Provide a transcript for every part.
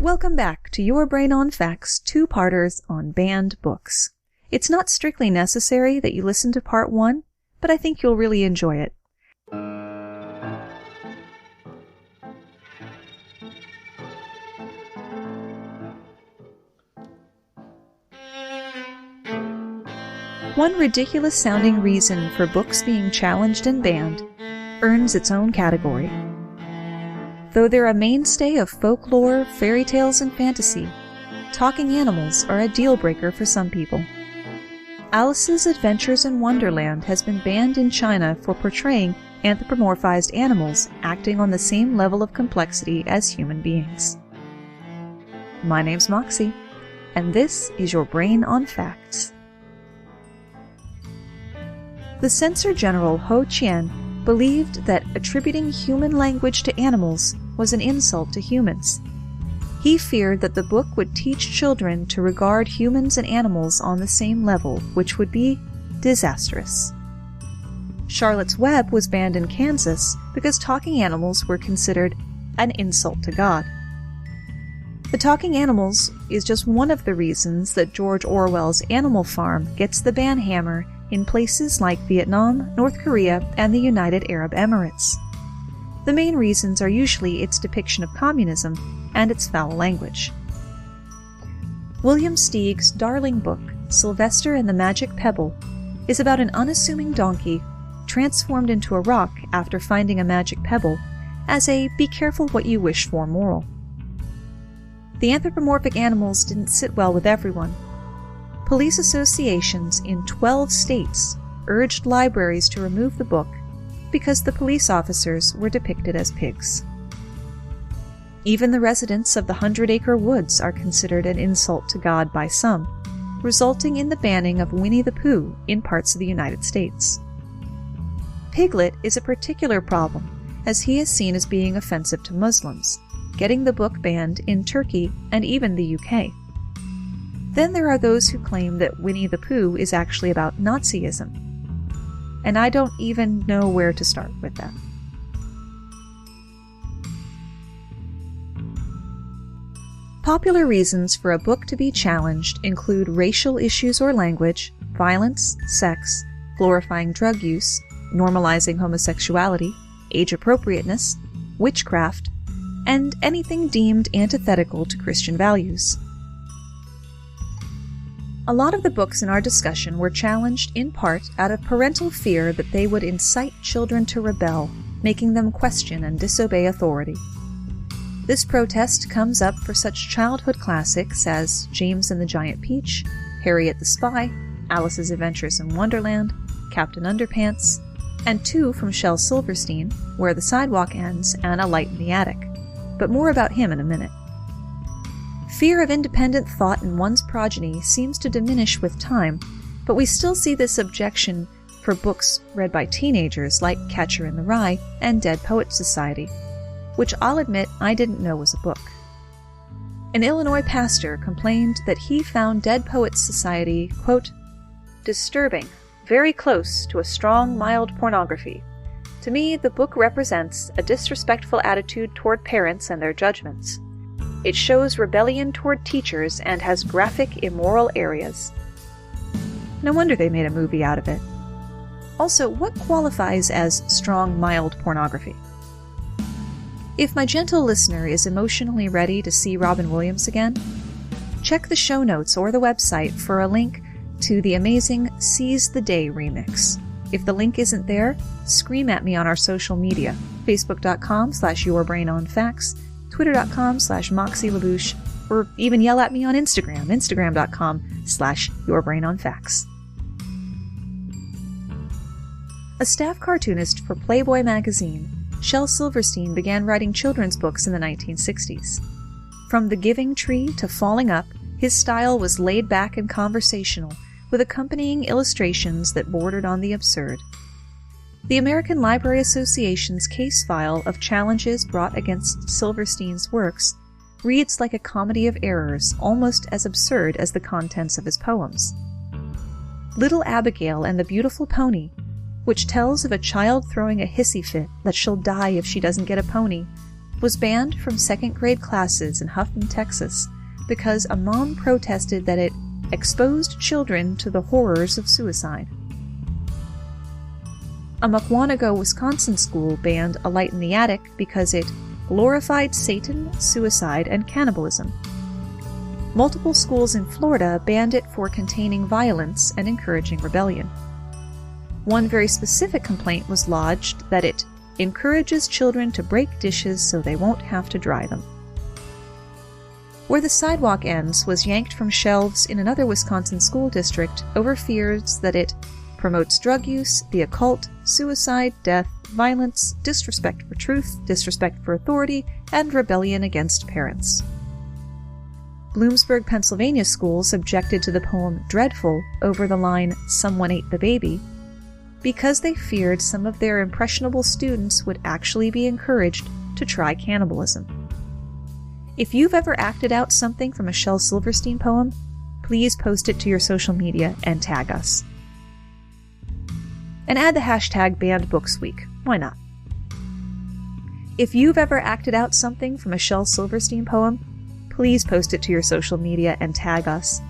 Welcome back to Your Brain on Facts two-parters on banned books. It's not strictly necessary that you listen to part 1, but I think you'll really enjoy it. One ridiculous-sounding reason for books being challenged and banned earns its own category. Though they're a mainstay of folklore, fairy tales, and fantasy, talking animals are a deal-breaker for some people. Alice's Adventures in Wonderland has been banned in China for portraying anthropomorphized animals acting on the same level of complexity as human beings. My name's Moxie, and this is Your Brain on Facts. The Censor General Ho Qian believed that attributing human language to animals was an insult to humans. He feared that the book would teach children to regard humans and animals on the same level, which would be disastrous. Charlotte's Web was banned in Kansas because talking animals were considered an insult to God. The talking animals is just one of the reasons that George Orwell's Animal Farm gets the ban hammer in places like Vietnam, North Korea, and the United Arab Emirates. The main reasons are usually its depiction of communism and its foul language. William Steig's darling book, Sylvester and the Magic Pebble, is about an unassuming donkey transformed into a rock after finding a magic pebble as a be careful what you wish for moral. The anthropomorphic animals didn't sit well with everyone. Police associations in 12 states urged libraries to remove the book because the police officers were depicted as pigs. Even the residents of the 100-acre woods are considered an insult to God by some, resulting in the banning of Winnie the Pooh in parts of the United States. Piglet is a particular problem, as he is seen as being offensive to Muslims, getting the book banned in Turkey and even the UK. Then there are those who claim that Winnie the Pooh is actually about Nazism. And I don't even know where to start with that. Popular reasons for a book to be challenged include racial issues or language, violence, sex, glorifying drug use, normalizing homosexuality, age appropriateness, witchcraft, and anything deemed antithetical to Christian values. A lot of the books in our discussion were challenged in part out of parental fear that they would incite children to rebel, making them question and disobey authority. This protest comes up for such childhood classics as James and the Giant Peach, Harriet the Spy, Alice's Adventures in Wonderland, Captain Underpants, and 2 from Shel Silverstein, Where the Sidewalk Ends and A Light in the Attic. But more about him in a minute. Fear of independent thought in one's progeny seems to diminish with time, but we still see this objection for books read by teenagers like Catcher in the Rye and Dead Poets Society, which I'll admit I didn't know was a book. An Illinois pastor complained that he found Dead Poets Society, quote, disturbing, very close to a strong, mild pornography. To me, the book represents a disrespectful attitude toward parents and their judgments. It shows rebellion toward teachers and has graphic, immoral areas. No wonder they made a movie out of it. Also, what qualifies as strong, mild pornography? If my gentle listener is emotionally ready to see Robin Williams again, check the show notes or the website for a link to the amazing Seize the Day remix. If the link isn't there, scream at me on our social media, facebook.com/yourbrainonfacts, twitter.com/MoxieLabouche, or even yell at me on Instagram, instagram.com/yourbrainonfacts. A staff cartoonist for Playboy magazine, Shel Silverstein began writing children's books in the 1960s. From The Giving Tree to Falling Up, his style was laid back and conversational, with accompanying illustrations that bordered on the absurd. The American Library Association's case file of challenges brought against Silverstein's works reads like a comedy of errors, almost as absurd as the contents of his poems. Little Abigail and the Beautiful Pony, which tells of a child throwing a hissy fit that she'll die if she doesn't get a pony, was banned from second-grade classes in Huffman, Texas, because a mom protested that it exposed children to the horrors of suicide. A Mukwonago, Wisconsin school banned A Light in the Attic because it glorified Satan, suicide, and cannibalism. Multiple schools in Florida banned it for containing violence and encouraging rebellion. One very specific complaint was lodged that it encourages children to break dishes so they won't have to dry them. Where the Sidewalk Ends was yanked from shelves in another Wisconsin school district over fears that it promotes drug use, the occult, suicide, death, violence, disrespect for truth, disrespect for authority, and rebellion against parents. Bloomsburg, Pennsylvania schools objected to the poem Dreadful over the line, "Someone ate the baby," because they feared some of their impressionable students would actually be encouraged to try cannibalism. If you've ever acted out something from a Shel Silverstein poem, please post it to your social media and tag us. And add the hashtag BannedBooksWeek. Why not? If you've ever acted out something from a Shel Silverstein poem, please post it to your social media and tag us.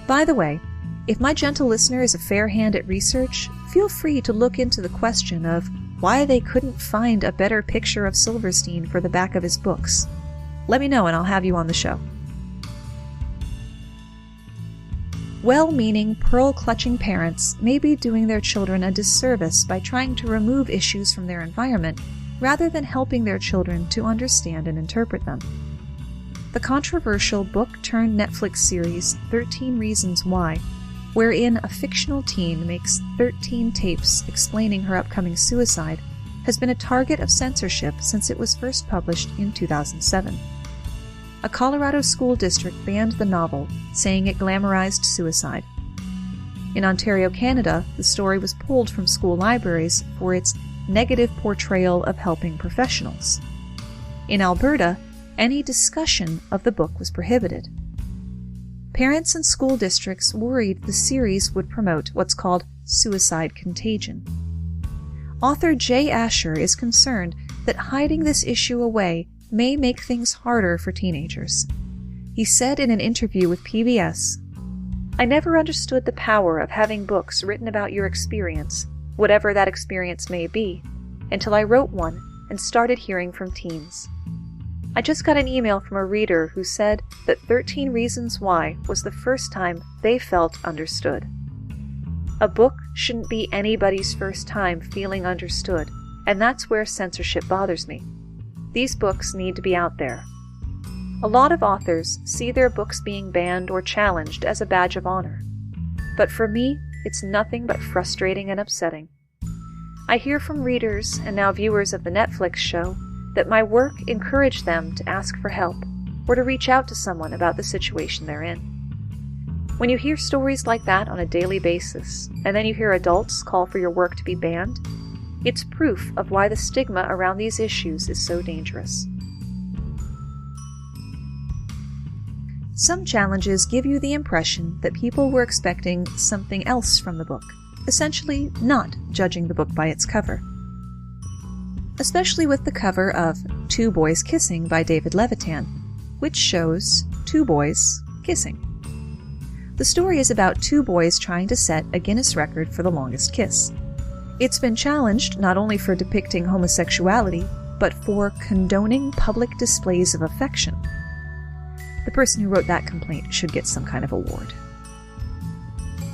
By the way, if my gentle listener is a fair hand at research, feel free to look into the question of why they couldn't find a better picture of Silverstein for the back of his books. Let me know and I'll have you on the show. Well-meaning, pearl-clutching parents may be doing their children a disservice by trying to remove issues from their environment rather than helping their children to understand and interpret them. The controversial book-turned-Netflix series 13 Reasons Why, wherein a fictional teen makes 13 tapes explaining her upcoming suicide, has been a target of censorship since it was first published in 2007. A Colorado school district banned the novel, saying it glamorized suicide. In Ontario, Canada, the story was pulled from school libraries for its negative portrayal of helping professionals. In Alberta, any discussion of the book was prohibited. Parents and school districts worried the series would promote what's called suicide contagion. Author Jay Asher is concerned that hiding this issue away may make things harder for teenagers. He said in an interview with PBS, "I never understood the power of having books written about your experience, whatever that experience may be, until I wrote one and started hearing from teens. I just got an email from a reader who said that 13 Reasons Why was the first time they felt understood. A book shouldn't be anybody's first time feeling understood, and that's where censorship bothers me. These books need to be out there. A lot of authors see their books being banned or challenged as a badge of honor. But for me, it's nothing but frustrating and upsetting. I hear from readers and now viewers of the Netflix show that my work encouraged them to ask for help or to reach out to someone about the situation they're in. When you hear stories like that on a daily basis, and then you hear adults call for your work to be banned, it's proof of why the stigma around these issues is so dangerous. Some challenges give you the impression that people were expecting something else from the book, essentially not judging the book by its cover. Especially with the cover of Two Boys Kissing by David Levitan, which shows two boys kissing. The story is about two boys trying to set a Guinness record for the longest kiss. It's been challenged not only for depicting homosexuality, but for condoning public displays of affection. The person who wrote that complaint should get some kind of award.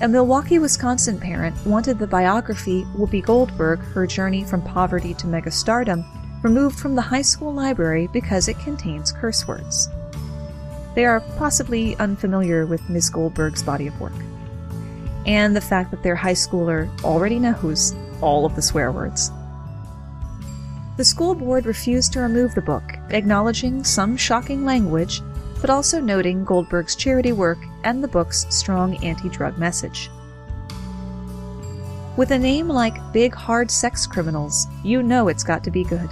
A Milwaukee, Wisconsin parent wanted the biography Whoopi Goldberg, Her Journey from Poverty to Megastardom, removed from the high school library because it contains curse words. They are possibly unfamiliar with Ms. Goldberg's body of work, and the fact that their high schooler already knows all of the swear words. The school board refused to remove the book, acknowledging some shocking language, but also noting Goldberg's charity work and the book's strong anti-drug message. With a name like Big Hard Sex Criminals, you know it's got to be good.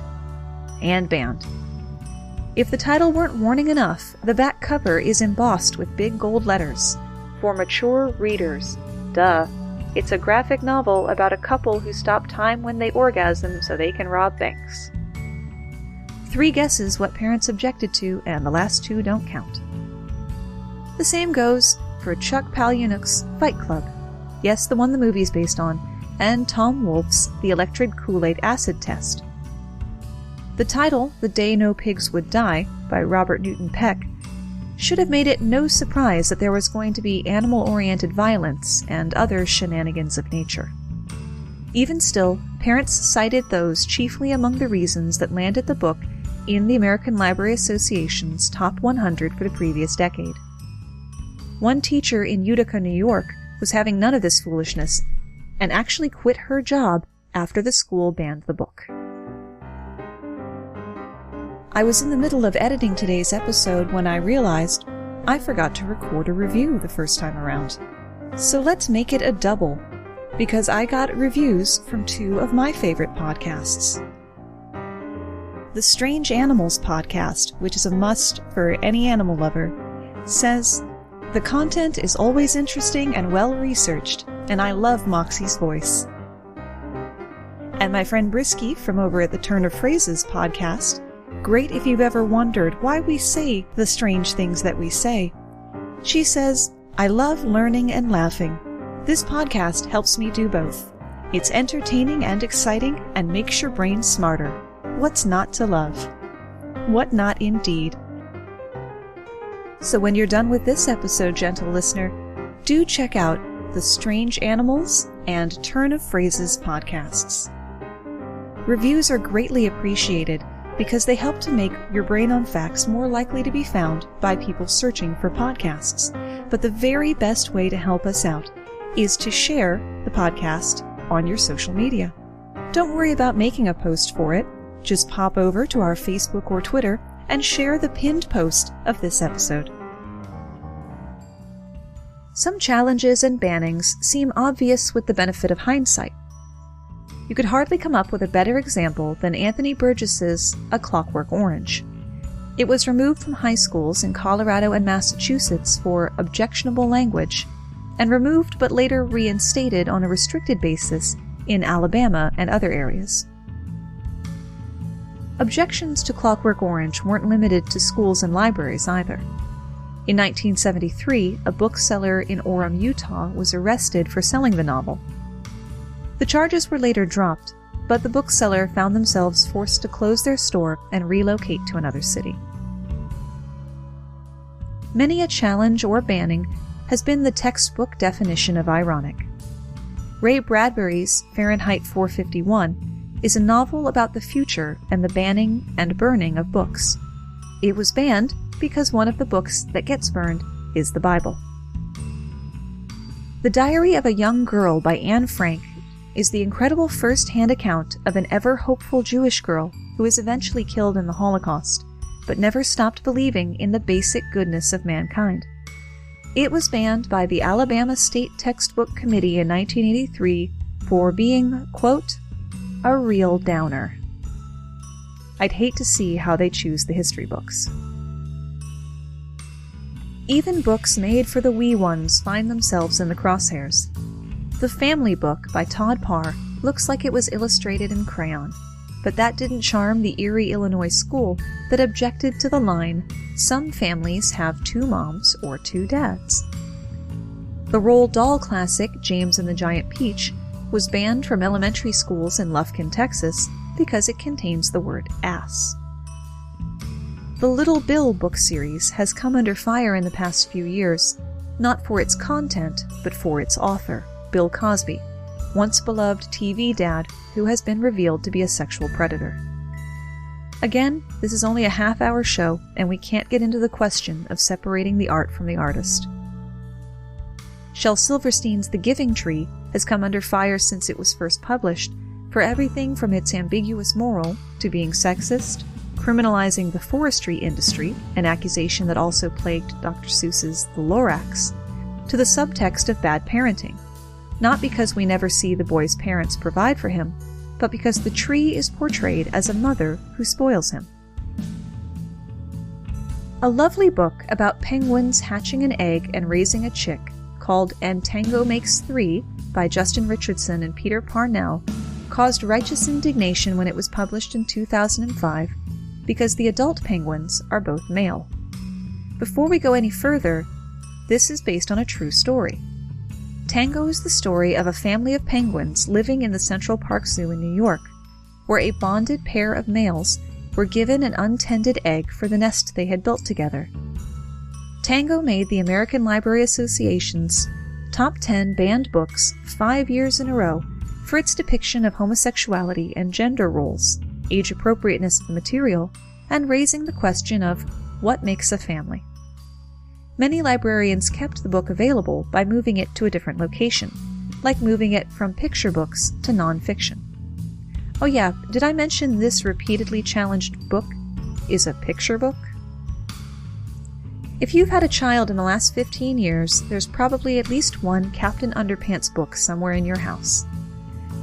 And banned. If the title weren't warning enough, the back cover is embossed with big gold letters. For mature readers. Duh. It's a graphic novel about a couple who stop time when they orgasm so they can rob banks. 3 guesses what parents objected to, and the last 2 don't count. The same goes for Chuck Palahniuk's Fight Club, yes, the one the movie's based on, and Tom Wolfe's The Electric Kool-Aid Acid Test. The title, The Day No Pigs Would Die, by Robert Newton Peck, should have made it no surprise that there was going to be animal-oriented violence and other shenanigans of nature. Even still, parents cited those chiefly among the reasons that landed the book in the American Library Association's Top 100 for the previous decade. One teacher in Utica, New York, was having none of this foolishness, and actually quit her job after the school banned the book. I was in the middle of editing today's episode when I realized I forgot to record a review the first time around. So let's make it a double, because I got reviews from 2 of my favorite podcasts. The Strange Animals podcast, which is a must for any animal lover, says, "The content is always interesting and well-researched, and I love Moxie's voice." And my friend Brisky from over at the Turn of Phrases podcast, "Great if you've ever wondered why we say the strange things that we say." She says, "I love learning and laughing. This podcast helps me do both. It's entertaining and exciting and makes your brain smarter. What's not to love?" What not indeed. So when you're done with this episode, gentle listener, do check out the Strange Animals and Turn of Phrases podcasts. Reviews are greatly appreciated because they help to make Your Brain on Facts more likely to be found by people searching for podcasts. But the very best way to help us out is to share the podcast on your social media. Don't worry about making a post for it. Just pop over to our Facebook or Twitter and share the pinned post of this episode. Some challenges and bannings seem obvious with the benefit of hindsight. You could hardly come up with a better example than Anthony Burgess's A Clockwork Orange. It was removed from high schools in Colorado and Massachusetts for objectionable language, and removed but later reinstated on a restricted basis in Alabama and other areas. Objections to Clockwork Orange weren't limited to schools and libraries either. In 1973, a bookseller in Orem, Utah, was arrested for selling the novel. The charges were later dropped, but the bookseller found themselves forced to close their store and relocate to another city. Many a challenge or banning has been the textbook definition of ironic. Ray Bradbury's Fahrenheit 451 is a novel about the future and the banning and burning of books. It was banned because one of the books that gets burned is the Bible. The Diary of a Young Girl by Anne Frank is the incredible first-hand account of an ever-hopeful Jewish girl who is eventually killed in the Holocaust, but never stopped believing in the basic goodness of mankind. It was banned by the Alabama State Textbook Committee in 1983 for being, quote, "a real downer." I'd hate to see how they choose the history books. Even books made for the wee ones find themselves in the crosshairs. The Family Book by Todd Parr looks like it was illustrated in crayon, but that didn't charm the Erie, Illinois school that objected to the line, "Some families have 2 moms or 2 dads." The Roald Dahl classic, James and the Giant Peach, was banned from elementary schools in Lufkin, Texas, because it contains the word ass. The Little Bill book series has come under fire in the past few years, not for its content, but for its author, Bill Cosby, once beloved TV dad who has been revealed to be a sexual predator. Again, this is only a half-hour show, and we can't get into the question of separating the art from the artist. Shel Silverstein's The Giving Tree has come under fire since it was first published, for everything from its ambiguous moral to being sexist, criminalizing the forestry industry, an accusation that also plagued Dr. Seuss's The Lorax, to the subtext of bad parenting, not because we never see the boy's parents provide for him, but because the tree is portrayed as a mother who spoils him. A lovely book about penguins hatching an egg and raising a chick, called And Tango Makes Three by Justin Richardson and Peter Parnell, caused righteous indignation when it was published in 2005, because the adult penguins are both male. Before we go any further, this is based on a true story. Tango is the story of a family of penguins living in the Central Park Zoo in New York, where a bonded pair of males were given an untended egg for the nest they had built together. Tango made the American Library Association's Top 10 Banned Books 5 years in a row for its depiction of homosexuality and gender roles, age appropriateness of the material, and raising the question of what makes a family. Many librarians kept the book available by moving it to a different location, like moving it from picture books to nonfiction. Oh yeah, did I mention this repeatedly challenged book is a picture book? If you've had a child in the last 15 years, there's probably at least one Captain Underpants book somewhere in your house.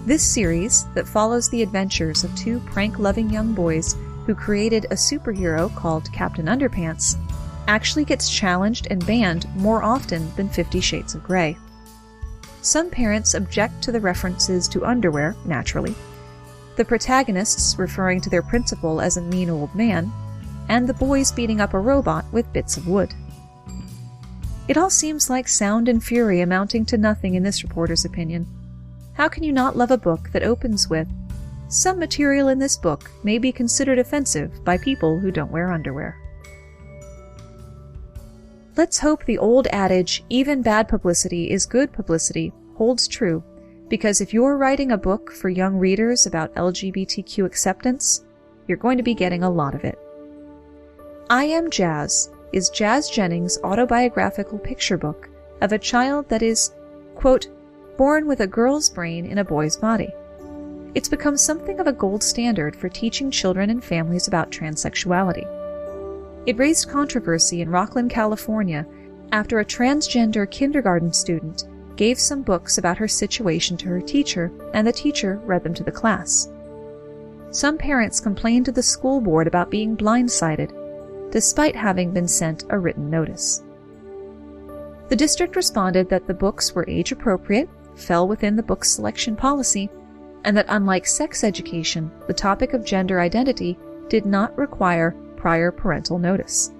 This series, that follows the adventures of two prank-loving young boys who created a superhero called Captain Underpants, actually gets challenged and banned more often than 50 Shades of Grey. Some parents object to the references to underwear, naturally, the protagonists referring to their principal as a mean old man, and the boys beating up a robot with bits of wood. It all seems like sound and fury amounting to nothing in this reporter's opinion. How can you not love a book that opens with, "Some material in this book may be considered offensive by people who don't wear underwear"? Let's hope the old adage, even bad publicity is good publicity, holds true, because if you're writing a book for young readers about LGBTQ acceptance, you're going to be getting a lot of it. I Am Jazz is Jazz Jennings' autobiographical picture book of a child that is, quote, born with a girl's brain in a boy's body. It's become something of a gold standard for teaching children and families about transsexuality. It raised controversy in Rocklin, California, after a transgender kindergarten student gave some books about her situation to her teacher, and the teacher read them to the class. Some parents complained to the school board about being blindsided, despite having been sent a written notice. The district responded that the books were age-appropriate, fell within the book selection policy, and that unlike sex education, the topic of gender identity did not require prior parental notice.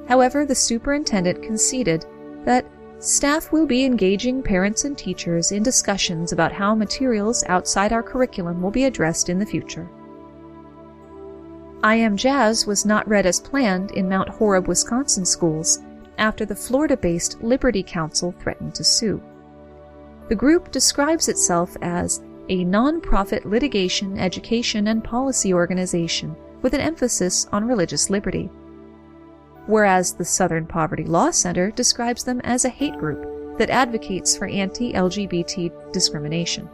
However, the superintendent conceded that staff will be engaging parents and teachers in discussions about how materials outside our curriculum will be addressed in the future. I Am Jazz was not read as planned in Mount Horeb, Wisconsin schools after the Florida-based Liberty Council threatened to sue. The group describes itself as a non-profit litigation, education, and policy organization with an emphasis on religious liberty, whereas the Southern Poverty Law Center describes them as a hate group that advocates for anti-LGBT discrimination.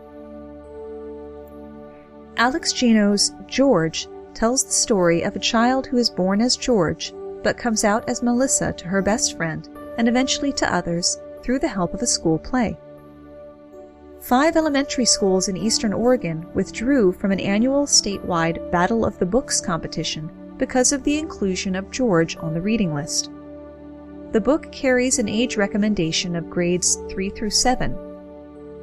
Alex Gino's George tells the story of a child who is born as George but comes out as Melissa to her best friend and eventually to others through the help of a school play. 5 elementary schools in eastern Oregon withdrew from an annual statewide Battle of the Books competition because of the inclusion of George on the reading list. The book carries an age recommendation of grades 3 through 7,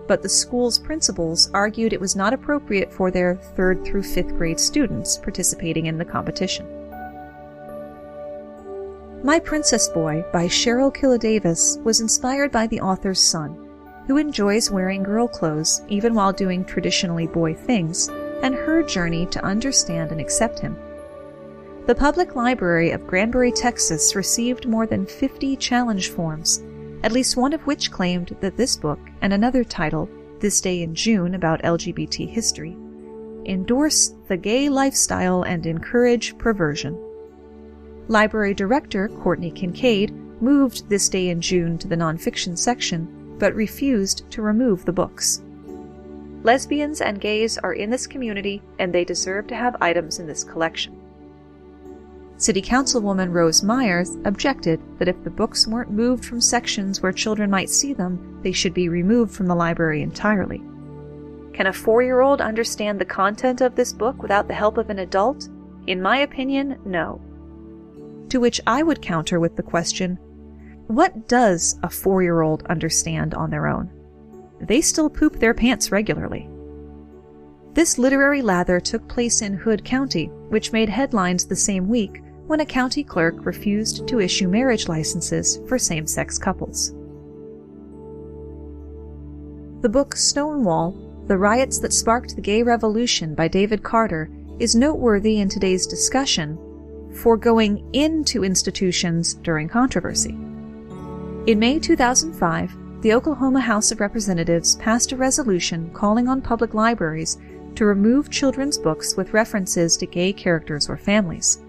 but the school's principals argued it was not appropriate for their 3rd through 5th grade students participating in the competition. My Princess Boy by Cheryl Davis was inspired by the author's son, who enjoys wearing girl clothes even while doing traditionally boy things, and her journey to understand and accept him. The Public Library of Granbury, Texas received more than 50 challenge forms, at least one of which claimed that this book and another title, This Day in June about LGBT history, endorse the gay lifestyle and encourage perversion. Library Director Courtney Kincaid moved This Day in June to the nonfiction section, but refused to remove the books. Lesbians and gays are in this community, and they deserve to have items in this collection. City Councilwoman Rose Myers objected that if the books weren't moved from sections where children might see them, they should be removed from the library entirely. Can a 4-year-old understand the content of this book without the help of an adult? In my opinion, no. To which I would counter with the question, what does a 4-year-old understand on their own? They still poop their pants regularly. This literary lather took place in Hood County, which made headlines the same week when a county clerk refused to issue marriage licenses for same-sex couples. The book Stonewall, The Riots That Sparked the Gay Revolution by David Carter, is noteworthy in today's discussion for going into institutions during controversy. In May 2005, the Oklahoma House of Representatives passed a resolution calling on public libraries to remove children's books with references to gay characters or families.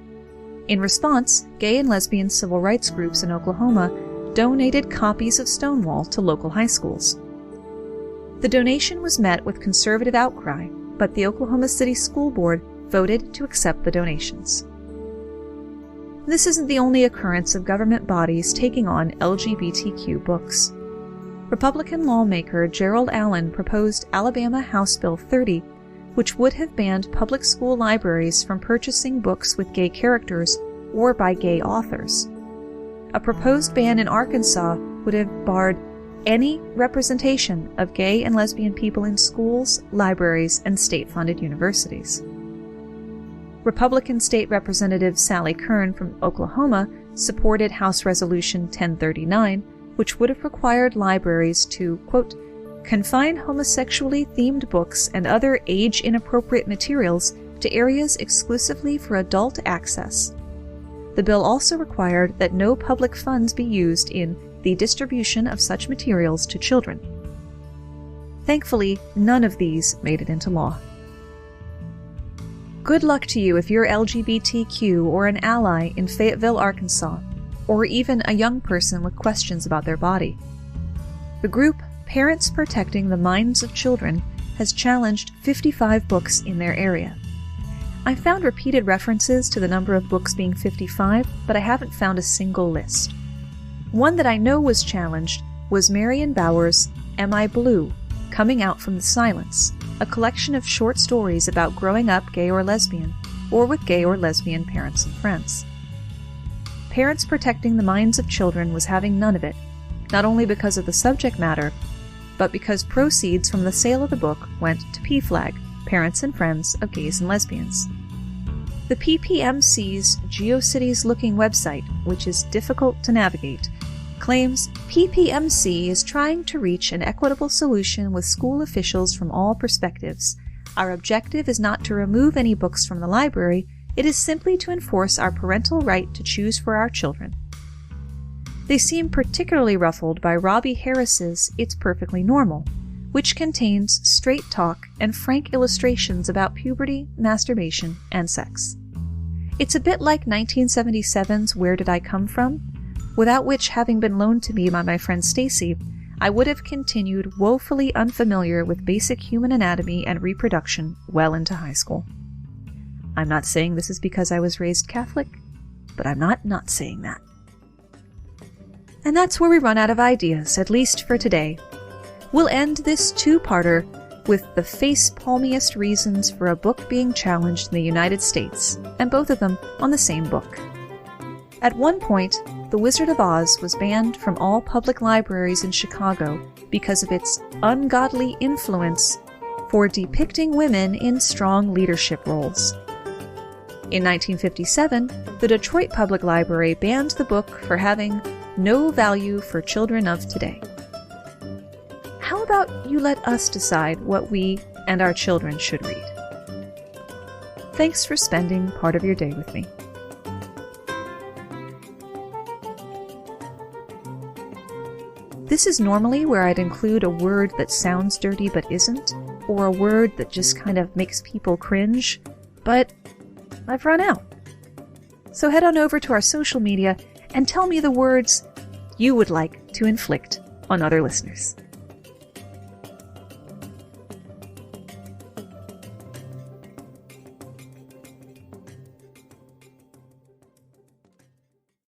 In response, gay and lesbian civil rights groups in Oklahoma donated copies of Stonewall to local high schools. The donation was met with conservative outcry, but the Oklahoma City School Board voted to accept the donations. This isn't the only occurrence of government bodies taking on LGBTQ books. Republican lawmaker Gerald Allen proposed Alabama House Bill 30, which would have banned public school libraries from purchasing books with gay characters or by gay authors. A proposed ban in Arkansas would have barred any representation of gay and lesbian people in schools, libraries, and state-funded universities. Republican State Representative Sally Kern from Oklahoma supported House Resolution 1039, which would have required libraries to, quote, confine homosexually themed books and other age-inappropriate materials to areas exclusively for adult access. The bill also required that no public funds be used in the distribution of such materials to children. Thankfully, none of these made it into law. Good luck to you if you're LGBTQ or an ally in Fayetteville, Arkansas, or even a young person with questions about their body. The group Parents Protecting the Minds of Children has challenged 55 books in their area. I found repeated references to the number of books being 55, but I haven't found a single list. One that I know was challenged was Marion Bauer's Am I Blue? Coming Out from the Silence, a collection of short stories about growing up gay or lesbian, or with gay or lesbian parents and friends. Parents Protecting the Minds of Children was having none of it, not only because of the subject matter, but because proceeds from the sale of the book went to PFLAG, Parents and Friends of Gays and Lesbians. The PPMC's GeoCities-looking website, which is difficult to navigate, claims PPMC is trying to reach an equitable solution with school officials from all perspectives. Our objective is not to remove any books from the library, it is simply to enforce our parental right to choose for our children. They seem particularly ruffled by Robbie Harris's It's Perfectly Normal, which contains straight talk and frank illustrations about puberty, masturbation, and sex. It's a bit like 1977's Where Did I Come From?, without which, having been loaned to me by my friend Stacy, I would have continued woefully unfamiliar with basic human anatomy and reproduction well into high school. I'm not saying this is because I was raised Catholic, but I'm not saying that. And that's where we run out of ideas, at least for today. We'll end this two-parter with the face-palmiest reasons for a book being challenged in the United States, and both of them on the same book. At one point, The Wizard of Oz was banned from all public libraries in Chicago because of its ungodly influence for depicting women in strong leadership roles. In 1957, the Detroit Public Library banned the book for having no value for children of today. How about you let us decide what we and our children should read? Thanks for spending part of your day with me. This is normally where I'd include a word that sounds dirty but isn't, or a word that just kind of makes people cringe, but I've run out. So head on over to our social media and tell me the words you would like to inflict on other listeners.